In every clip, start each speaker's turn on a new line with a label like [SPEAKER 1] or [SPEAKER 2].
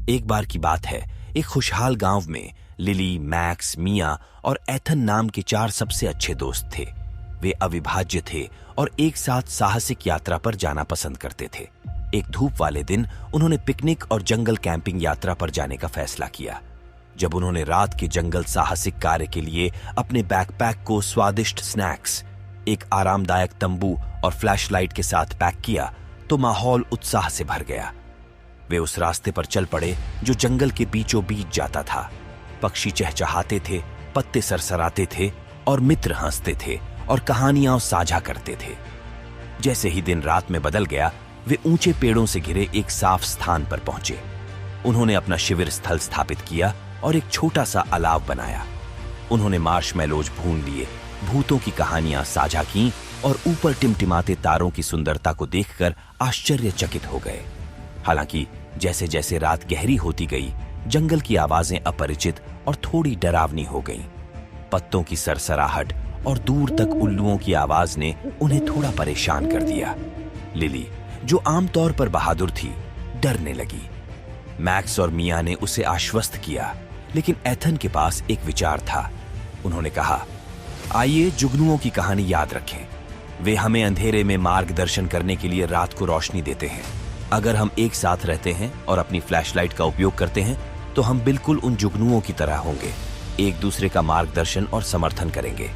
[SPEAKER 1] एक बार की बात है, एक खुशहाल गांव में लिली, मैक्स, मिया और एथन नाम के 4 सबसे अच्छे दोस्त थे। वे अविभाज्य थे और एक साथ साहसिक यात्रा पर जाना पसंद करते थे। एक धूप वाले दिन उन्होंने पिकनिक और जंगल कैंपिंग यात्रा पर जाने का फैसला किया। जब उन्होंने रात के जंगल साहसिक कार्य के लिए अपने बैकपैक को स्वादिष्ट स्नैक्स, एक आरामदायक तंबू और फ्लैशलाइट के साथ पैक किया तो माहौल उत्साह से भर गया। वे उस रास्ते पर चल पड़े जो जंगल के बीचों बीच जाता था। पक्षी चहचहाते थे, पत्ते सरसराते थे और मित्र हंसते थे और कहानियां साझा करते थे। जैसे ही दिन रात में बदल गया, वे ऊंचे पेड़ों से घिरे एक साफ स्थान पर पहुंचे। उन्होंने अपना शिविर स्थल स्थापित किया और एक छोटा सा अलाव बनाया। उन्होंने मार्शमैलोज भून लिए, भूतों की कहानियां साझा की और ऊपर टिमटिमाते तारों की सुंदरता को देखकर आश्चर्यचकित हो गए। हालांकि जैसे जैसे रात गहरी होती गई, जंगल की आवाजें अपरिचित और थोड़ी डरावनी हो गईं। पत्तों की सरसराहट और दूर तक उल्लुओं की आवाज ने उन्हें थोड़ा परेशान कर दिया। लिली, जो आमतौर पर बहादुर थी, डरने लगी। मैक्स और मिया ने उसे आश्वस्त किया, लेकिन एथन के पास एक विचार था। उन्होंने कहा, आइए जुगनुओं की कहानी याद रखें। वे हमें अंधेरे में मार्गदर्शन करने के लिए रात को रोशनी देते हैं। अगर हम एक साथ रहते हैं और अपनी फ्लैशलाइट का उपयोग करते हैं तो हम बिल्कुल उन जुगनुओं की तरह होंगे, एक दूसरे का मार्गदर्शन और समर्थन करेंगे।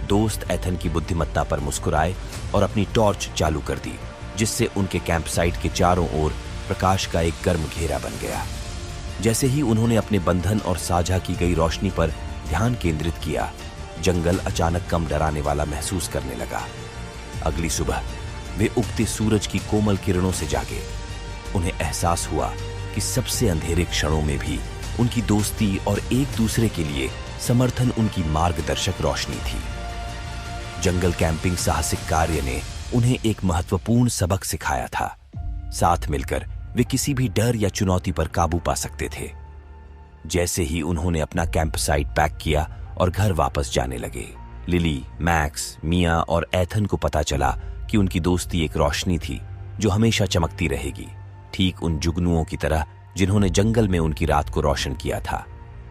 [SPEAKER 1] दोस्त एथन की बुद्धिमत्ता पर मुस्कुराए और अपनी टॉर्च चालू कर दी, जिससे उनके कैंप साइट के चारों ओर प्रकाश का एक गर्म घेरा बन गया। जैसे ही उन्होंने अपने बंधन और साझा की गई रोशनी पर ध्यान केंद्रित किया, जंगल अचानक कम डराने वाला महसूस करने लगा। अगली सुबह वे उगते सूरज की कोमल किरणों से जागे। उन्हें एहसास हुआ कि सबसे अंधेरे क्षणों में भी उनकी दोस्ती और एक दूसरे के लिए समर्थन उनकी मार्गदर्शक रोशनी थी। जंगल कैंपिंग साहसिक कार्य ने उन्हें एक महत्वपूर्ण सबक सिखाया था। साथ मिलकर वे किसी भी डर या चुनौती पर काबू पा सकते थे। जैसे ही उन्होंने अपना कैंप साइट पैक किया और घर वापस जाने लगे, लिली, मैक्स, मिया और एथन को पता चला कि उनकी दोस्ती एक रोशनी थी जो हमेशा चमकती रहेगी, ठीक उन जुगनुओं की तरह जिन्होंने जंगल में उनकी रात को रोशन किया था।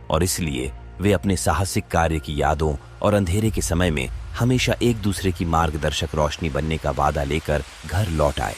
[SPEAKER 1] और इसलिए वे अपने साहसिक कार्य की यादों और अंधेरे के समय में हमेशा एक दूसरे की मार्गदर्शक रोशनी बनने का वादा लेकर घर लौट आए।